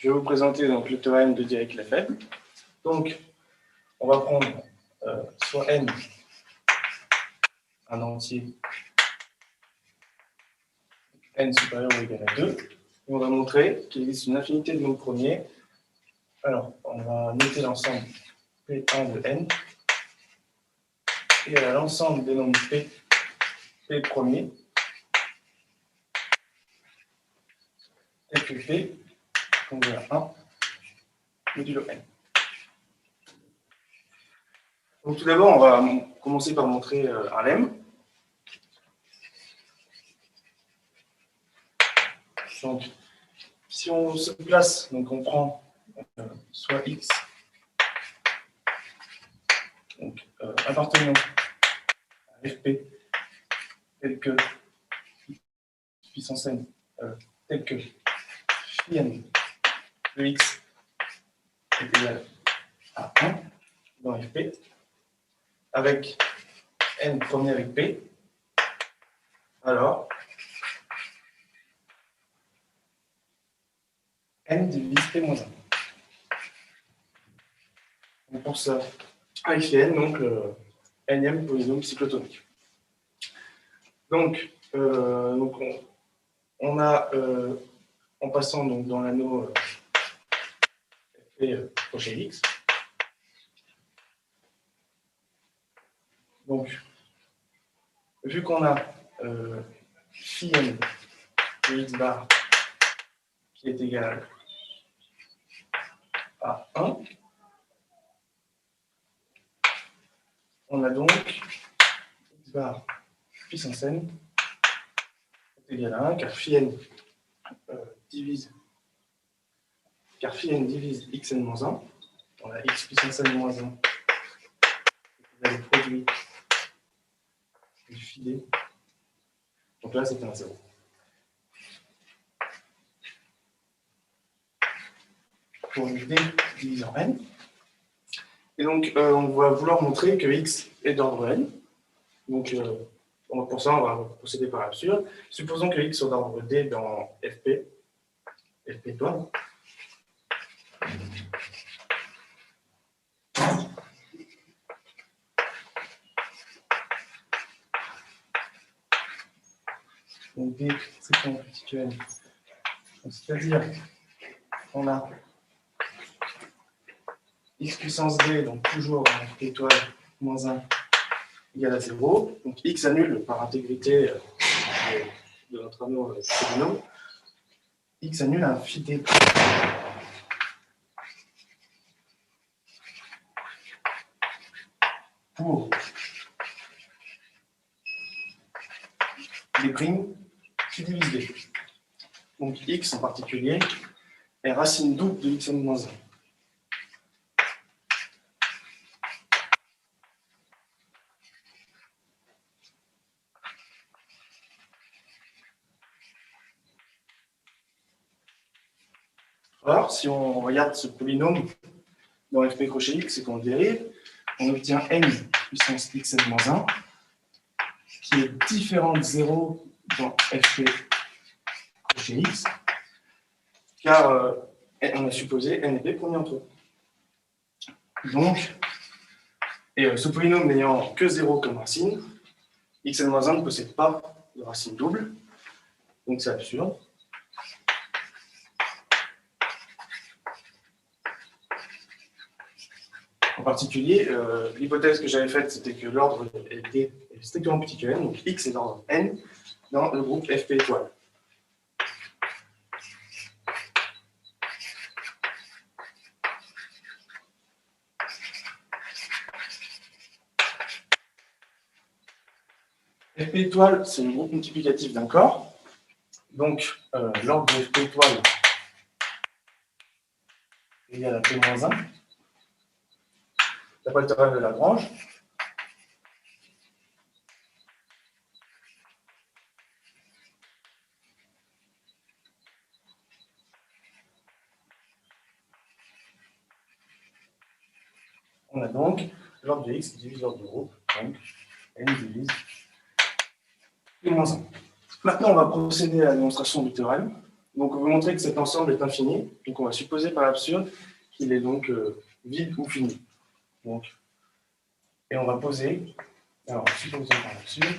je vais vous présenter donc, le théorème de Dirichlet-Lefebvre. Donc, on va prendre soit n un entier, n supérieur ou égal à 2, et on va montrer qu'il existe une infinité de nombres premiers. Alors, on va noter l'ensemble P1 de n, et à l'ensemble des nombres P premiers, tel que P, conduit à 1, modulo n. Donc tout d'abord, on va commencer par montrer un lemme. Donc, si on se place, donc on prend soit x, donc appartenant à fp, tel que puissance n, tel que phi n de x est égal à 1 dans fp, avec n premier avec p, alors n divise p moins 1. Donc pour ça, avec phi n, donc le nème polynôme cyclotonique. Donc on a, en passant donc, dans l'anneau fp crochet x, donc vu qu'on a phi n de x bar qui est égal à 1, on a donc x bar puissance n est égal à 1, car phi n divise xn moins 1. On a x puissance n moins 1 est égal au produit du phi d. Donc là, c'est un 0. Pour une d divisé en n. Et donc, on va vouloir montrer que x est d'ordre n. Donc, pour ça, on va procéder par l'absurde. Supposons que x soit d'ordre d dans fp étoile. Donc, d, c'est un petit n. C'est-à-dire qu'on a x puissance d, donc toujours en étoile moins 1 égale à 0. Donc x annule par intégrité de notre anneau polynôme. X annule un phi d. Pour des primes qui divisent d. Donc x en particulier est racine double de xn moins 1. Alors, si on regarde ce polynôme dans fp crochet x et qu'on le dérive, on obtient n puissance xn moins 1 qui est différent de 0 dans fp crochet x, car on a supposé n et p premiers entre eux. Donc, ce polynôme n'ayant que 0 comme racine, xn moins 1 ne possède pas de racine double, donc c'est absurde. En particulier, l'hypothèse que j'avais faite, c'était que l'ordre était strictement petit que n, donc x est d'ordre n dans le groupe fp étoile. fp étoile, c'est le groupe multiplicatif d'un corps. Donc, l'ordre de fp étoile est égal à p-1. D'après le théorème de Lagrange. On a donc l'ordre de x qui divise l'ordre du groupe, donc n divise p-1. Maintenant, on va procéder à la démonstration du théorème. Donc, on veut montrer que cet ensemble est infini. Donc, on va supposer par l'absurde qu'il est donc vide ou fini. Donc, et on va poser, alors, supposons par l'absurde,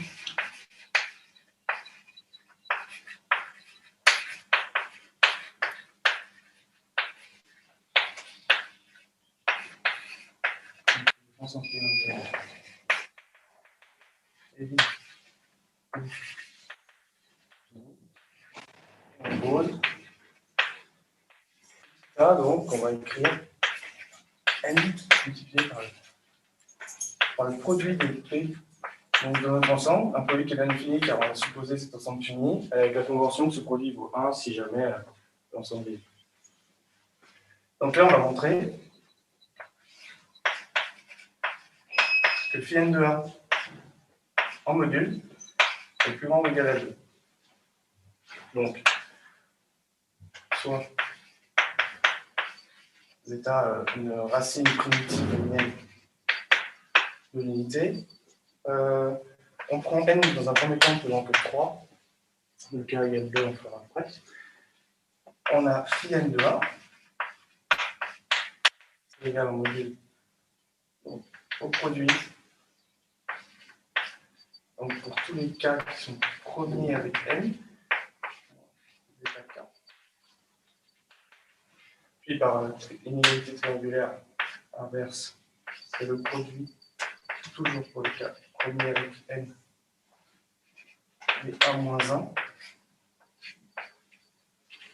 on pose. Là, donc, on va écrire n multiplié par le produit des clés donc, de notre ensemble, un produit qui est infini car on a supposé cet ensemble fini, avec la convention que ce produit vaut 1 si jamais l'ensemble est. Donc là, on va montrer que phi n de A en module est plus grand ou égal à 2. Donc, soit zeta une racine primitive linéaire de l'unité. On prend n dans un premier temps pesant que 3. Le cas égale 2, on fera après. On a phi n de A, c'est égal en module donc, au produit. Donc pour tous les cas qui sont premiers avec n, puis par inégalité triangulaire inverse, c'est le produit, toujours pour les cas premiers avec n, et 1 moins 1.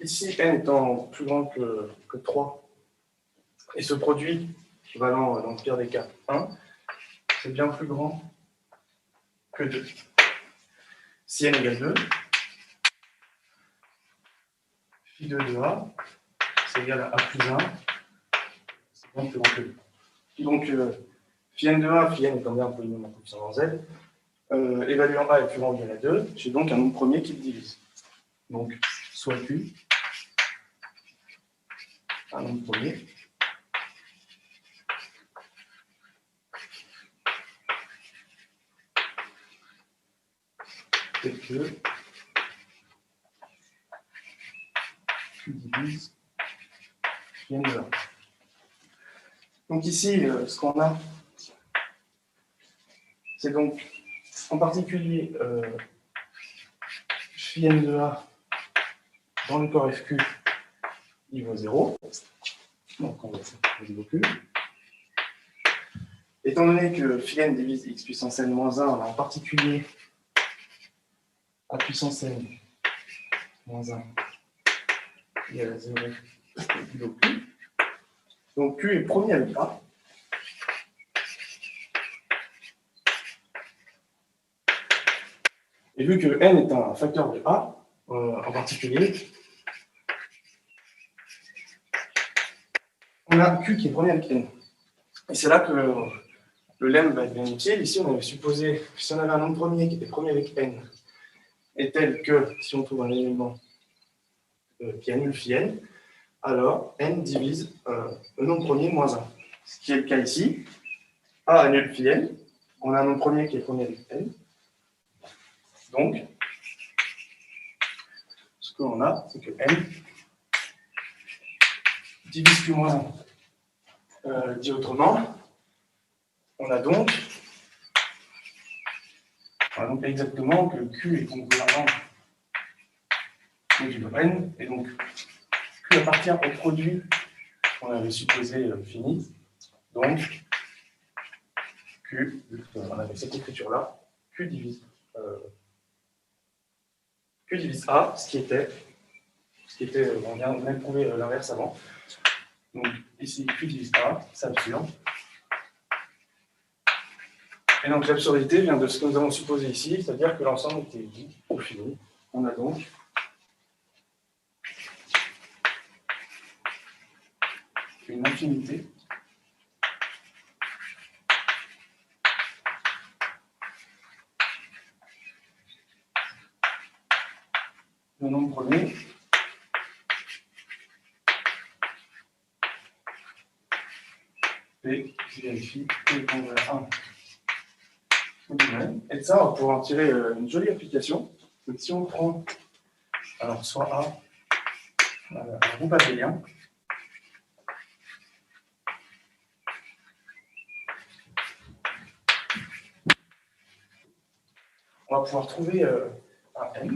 Ici, n étant plus grand que 3, et ce produit valant dans le pire des cas 1, c'est bien plus grand que 2. Si n égale 2, phi 2 de A, c'est égal à A plus 1, c'est donc plus grand que 2. Donc, phi n de A, phi n étant bien un polynôme en coefficient dans Z, évaluant A est plus grand ou égal à 2, j'ai donc un nombre premier qui le divise. Donc, soit Q, un nombre premier, et que Q divise phi n de A. Donc ici, ce qu'on a, c'est donc en particulier phi n de A dans le corps FQ, il vaut 0. Donc on va faire le Q. Étant donné que phi n divise x puissance n moins 1, on a en particulier a puissance n moins 1 égale à 0 donc Q. Donc Q est premier avec A. Et vu que n est un facteur de A, en particulier, on a Q qui est premier avec n. Et c'est là que le lemme va être bien utile. Ici, on avait supposé, si on avait un nombre premier qui était premier avec n, est tel que, si on trouve un élément qui annule phi n, alors n divise le nombre premier moins 1. Ce qui est le cas ici. A annule phi n. On a un nombre premier qui est premier avec n. Donc, ce qu'on a, c'est que n divise q moins 1. Dit autrement, on a donc exactement que q est congruent modulo n, et donc q appartient au produit qu'on avait supposé fini. Donc, q, on avait cette écriture-là, q divise A, ce qui était on vient même prouver l'inverse avant. Donc ici, Q divise A, c'est absurde. Et donc l'absurdité vient de ce que nous avons supposé ici, c'est-à-dire que l'ensemble était vide ou fini. On a donc une infinité de nombres premiers P qui vérifie P est congruent à 1. Et de ça, on va pouvoir en tirer une jolie application. Donc si on prend alors soit A un groupe abélien. On va pouvoir trouver un N.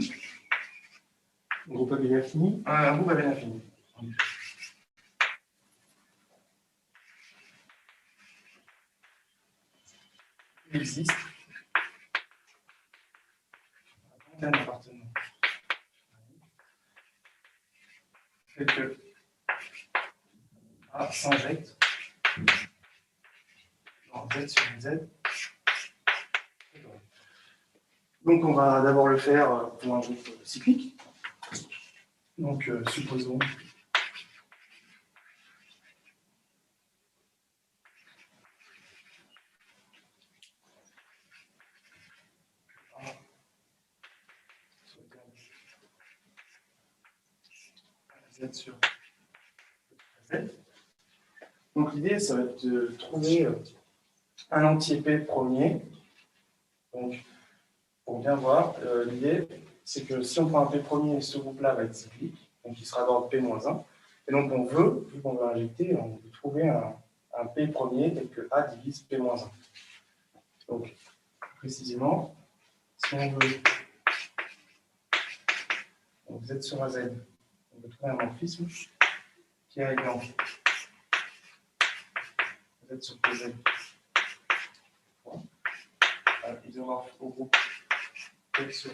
Un groupe abélien fini. Un groupe abélien fini. Il existe un appartenant. Fait que A s'injecte dans Z sur Z. Donc on va d'abord le faire pour un groupe cyclique. Donc supposons Z sur Z. Donc l'idée, ça va être de trouver un entier P premier. Donc, pour bien voir, l'idée, c'est que si on prend un P premier, ce groupe-là va être cyclique, donc il sera d'ordre P-1. Et donc on veut, vu qu'on veut injecter, on veut trouver un P premier tel que A divise P-1. Donc, précisément, si on veut donc Z sur AZ, on veut trouver un morphisme qui est égal Z sur PZ. Isomorphe au groupe P sur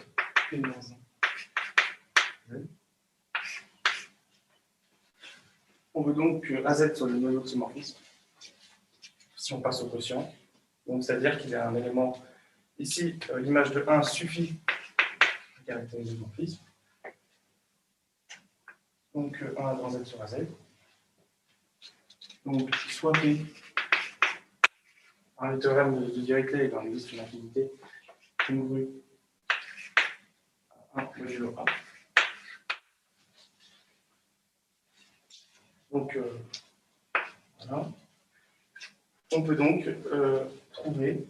P-1. On veut donc que AZ soit le noyau de ce morphisme, si on passe au quotient. Donc, c'est-à-dire qu'il y a un élément, ici, l'image de 1 suffit à caractériser le morphisme. Donc, 1 dans Z sur AZ. Donc, soit P, le théorème de Dirichlet, il existe une infinité congrue à 1 modulo A. Donc, voilà. On peut donc trouver,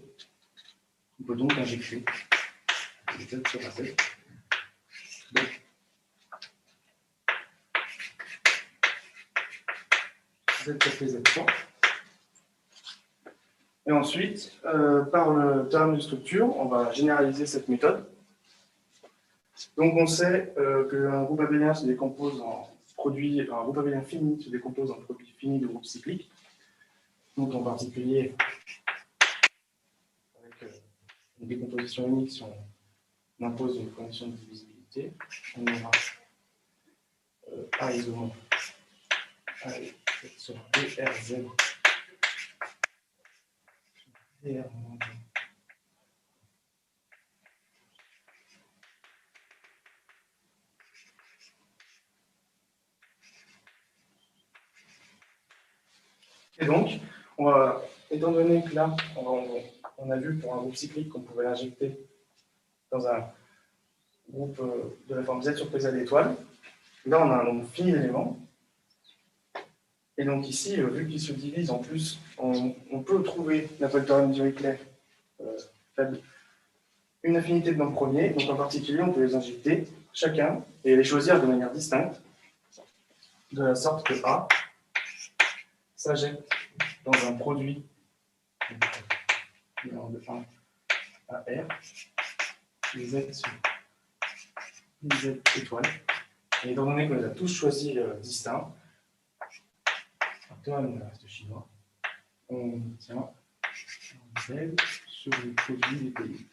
on peut donc injecter Z sur AZ. Donc, Z sur PZ3. Et ensuite, par le théorème de structure, on va généraliser cette méthode. Donc, on sait qu'un groupe abélien se décompose en produit, un groupe abélien fini se décompose en produit fini de groupe cyclique. Donc, en particulier, avec une décomposition unique, si on impose une condition de divisibilité, on aura A isomorphe A sur BRZ DR moins 1. Et donc, étant donné que là, on a vu pour un groupe cyclique qu'on pouvait l'injecter dans un groupe de la forme Z sur PZ étoile, là on a un nombre fini d'éléments. Et donc ici, vu qu'il se divise en plus, on peut trouver, d'après le théorème de Dirichlet, une infinité de nombres premiers. Donc en particulier, on peut les injecter chacun et les choisir de manière distincte, de la sorte que A s'injecte dans un produit de 1 à R, Z sur Z étoile. Et étant donné qu'on les a tous choisis distincts, théorème de reste chinois, on obtient Z sur le produit des pays.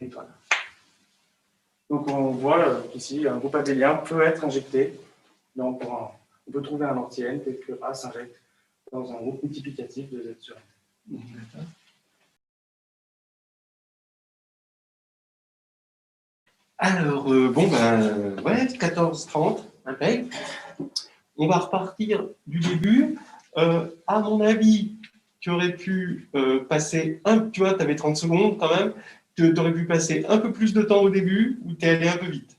Étoile. Donc on voit qu'ici, un groupe abélien peut être injecté. Donc on peut trouver un entier N tel que A s'injecte dans un groupe multiplicatif de Z sur N. Alors, bon, ben, ouais, 14h30, impec. On va repartir du début. À mon avis, tu aurais pu passer tu vois, tu avais 30 secondes quand même, tu aurais pu passer un peu plus de temps au début ou tu es allé un peu vite.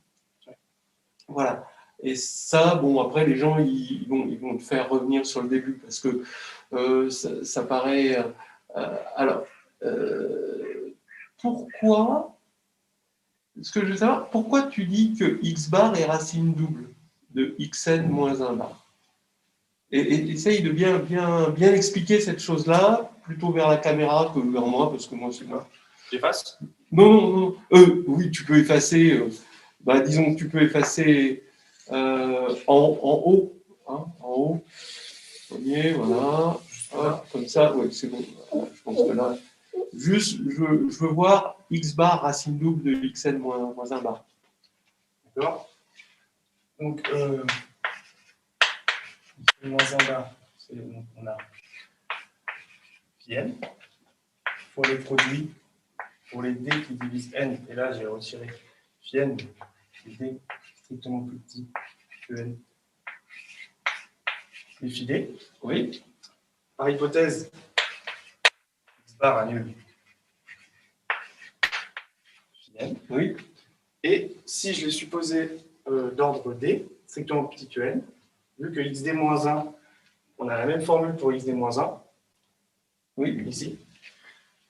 Voilà. Et ça, bon, après, les gens, ils vont te faire revenir sur le début parce que ça paraît... alors, pourquoi ce que je veux savoir, pourquoi tu dis que x bar est racine double de xn moins 1 bar? Et essaye de bien expliquer cette chose-là, plutôt vers la caméra que vers moi, parce que moi, c'est moi. J'efface? Non. Oui, tu peux effacer. Disons que tu peux effacer en haut. Hein, en haut. Premier, voilà. Hop, comme ça, ouais, c'est bon. Voilà, je pense que là. Juste, je veux voir x bar racine double de xn moins 1 bar. D'accord. Donc, moins 1 bar, donc on a n fois le produit pour les d qui divisent n. Et là, j'ai retiré n, les d strictement plus petit que n. Défilé. Oui. Par hypothèse, x bar annule n. Oui. Et si je l'ai supposé d'ordre d, strictement plus petit que n, vu que xd-1, on a la même formule pour xd-1, oui, ici,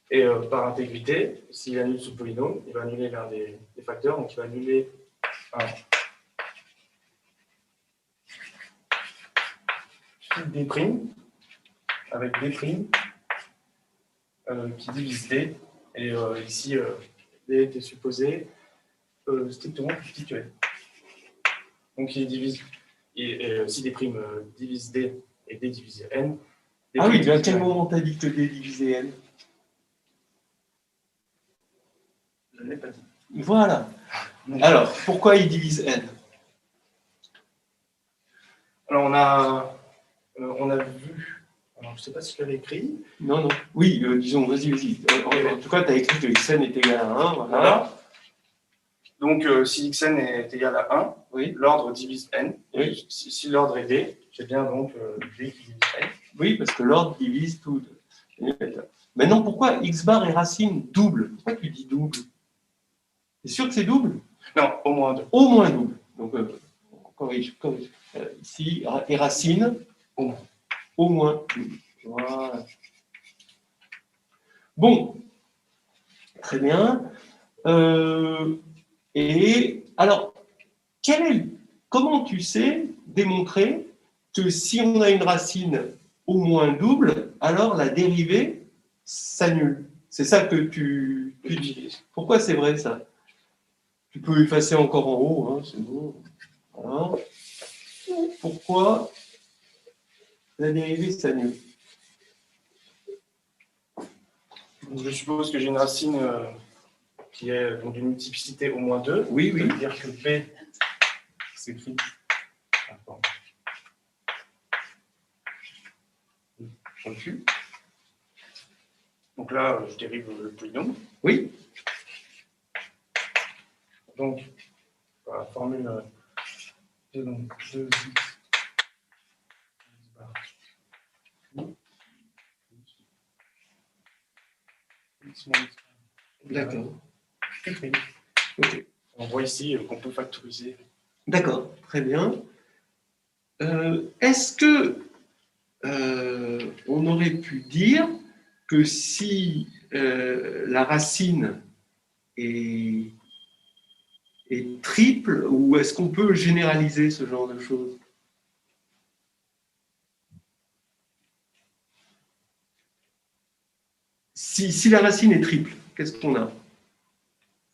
et par intégrité, s'il annule ce polynôme, il va annuler l'un des facteurs, donc il va annuler un fil d' avec d' qui divise d, et ici, d était supposé strictement plus petit que n. Donc il divise, si d' divise d et d divise n. Ah oui, mais à quel moment t'as dit que d divisé n? Je ne l'ai pas dit. Voilà. Alors, pourquoi il divise n? Alors on a vu, alors je ne sais pas si je l'avais écrit. Non. Oui, disons, vas-y. En tout cas, tu as écrit que xn est égal à 1. Voilà. Donc, si xn est égal à 1, oui, l'ordre divise n. Oui. Si l'ordre est d, j'ai bien donc d qui divise n. Oui, parce que l'ordre divise tout. Maintenant, pourquoi x bar est racine double? Pourquoi tu dis double? T'es sûr que c'est double? Non, au moins 2. Au moins double. Donc, corrige. Ici, et racine au moins double. Voilà. Bon, très bien. Et alors, comment tu sais démontrer que si on a une racine au moins double, alors la dérivée s'annule? C'est ça que tu dis. Pourquoi c'est vrai ça? Tu peux effacer encore en haut, hein, c'est bon. Voilà. Pourquoi la dérivée s'annule? Je suppose que j'ai une racine qui est donc d'une multiplicité au moins 2. Oui. Ça veut dire que P s'écrit. Donc là, je dérive le polynôme. Oui. Donc, la formule P, donc 2x. D'accord. Ok. On voit ici qu'on peut factoriser. D'accord, très bien. Est-ce que on aurait pu dire que si la racine est triple, ou est-ce qu'on peut généraliser ce genre de choses? Si la racine est triple, qu'est-ce qu'on a?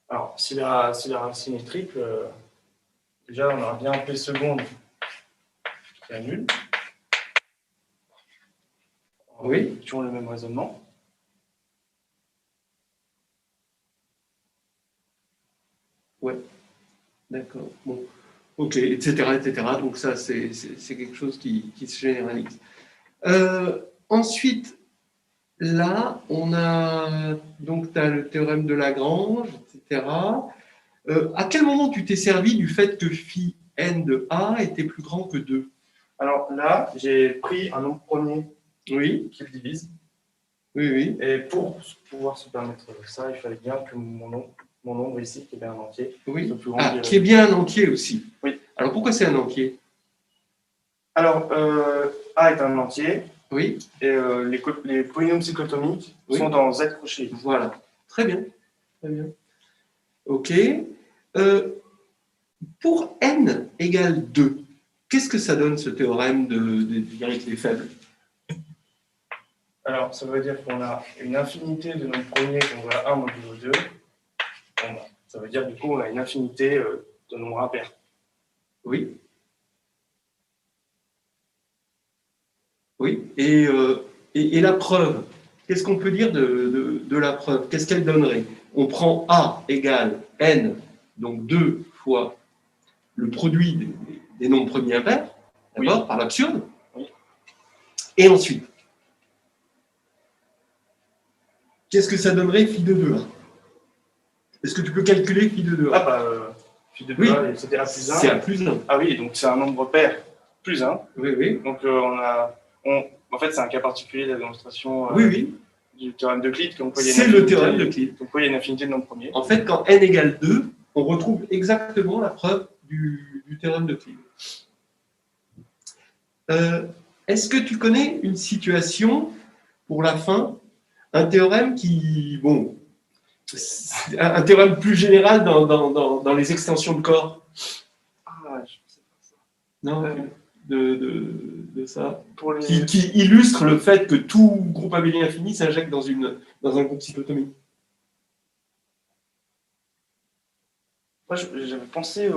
Alors, si la racine est triple, déjà, on aura bien P seconde qui annule. Oui. Toujours le même raisonnement. Ouais, d'accord. Bon, ok, etc. Donc ça, c'est quelque chose qui se généralise. Ensuite, là, on a donc tu as le théorème de Lagrange, etc. À quel moment tu t'es servi du fait que phi n de A était plus grand que 2? Alors là, j'ai pris un nombre premier qui le divise. Oui. Et pour pouvoir se permettre ça, il fallait bien que mon nombre ici, qui est bien un entier, soit plus grand. Qui est bien un entier aussi. Oui. Alors pourquoi c'est un entier? Alors, A est un entier. Oui. Et les polynômes cyclotomiques sont dans Z crochet. Voilà. Très bien. Ok. Pour n égale 2, qu'est-ce que ça donne ce théorème de Dirichlet faible? Alors, ça veut dire qu'on a une infinité de nombres premiers qu'on va 1 modulo 2. Bon, ça veut dire du coup on a une infinité de nombres impairs. Oui. Oui. Et la preuve, qu'est-ce qu'on peut dire de la preuve? Qu'est-ce qu'elle donnerait? On prend A égale n, donc 2 fois le produit des nombres premiers impairs, d'accord, Oui. par l'absurde. Oui. Et ensuite, qu'est-ce que ça donnerait phi de 2A? Est-ce que tu peux calculer phi de 2A? Ah bah, phi de 2A, oui. C'était A plus 1. C'est A plus 1. Ah oui, donc c'est un nombre pair plus 1. Oui, oui. Donc en fait, c'est un cas particulier de la démonstration Oui. du théorème d'Euclide. C'est le théorème d'Euclide. Donc, il y a une infinité de nombres premiers. En fait, quand n égale 2, on retrouve exactement la preuve du théorème d'Euclide. Est-ce que tu connais une situation, pour la fin, un théorème qui, bon, un théorème plus général dans les extensions de corps? Ah, je sais pas ça. Non, de ça. Pour les... Qui illustre le fait que tout groupe abélien infini s'injecte dans un groupe cyclotomique. Moi, j'avais pensé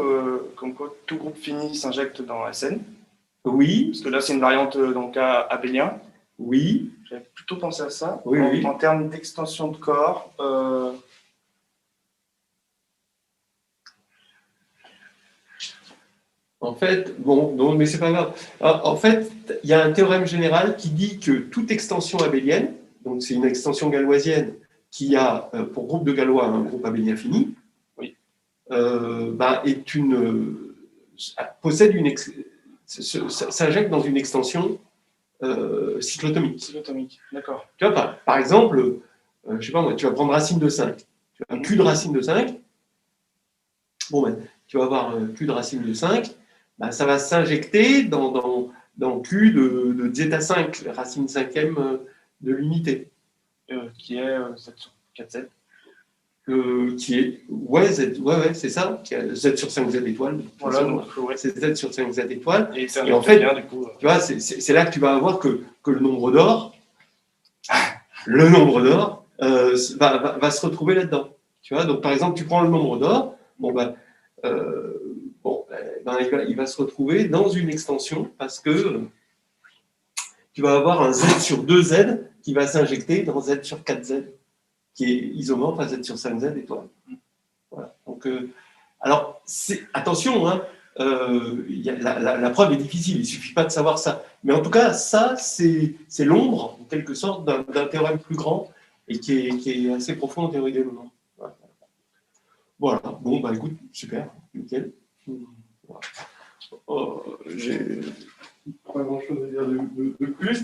comme quoi tout groupe fini s'injecte dans Sn. Oui. Parce que là, c'est une variante dans le cas abélien. Oui. J'avais plutôt pensé à ça. Oui, En termes d'extension de corps, en fait, bon, non, mais c'est pas grave. En fait, il y a un théorème général qui dit que toute extension abélienne, donc c'est une extension galoisienne qui a pour groupe de Galois un groupe abélien fini, oui. Possède s'injecte dans une extension cyclotomique. Cyclotomique, d'accord. Tu vois, par exemple, je sais pas moi, tu vas prendre racine de 5. Tu as un Q de racine de 5. Bon, ben, tu vas avoir Q de racine de 5. Ben, ça va s'injecter dans Q de zeta 5, racine cinquième de l'unité. Qui est 7 sur 4Z. Qui est, ouais, c'est ça, qui a Z sur 5 Z étoiles. Voilà, donc, ouais. C'est Z sur 5 Z étoiles. Et en fait, bien, du coup, tu vois, c'est là que tu vas avoir que le nombre d'or, va se retrouver là-dedans. Tu vois, donc par exemple, tu prends le nombre d'or, il va se retrouver dans une extension parce que tu vas avoir un Z sur 2Z qui va s'injecter dans Z sur 4Z, qui est isomorphe à Z sur 5Z étoile. Voilà. Donc, alors, attention, hein, la preuve est difficile, il ne suffit pas de savoir ça. Mais en tout cas, ça, c'est l'ombre, en quelque sorte, d'un théorème plus grand et qui est assez profond en théorie des nombres. Voilà, bon, bah écoute, super, nickel. Voilà. J'ai pas grand-chose à dire de plus.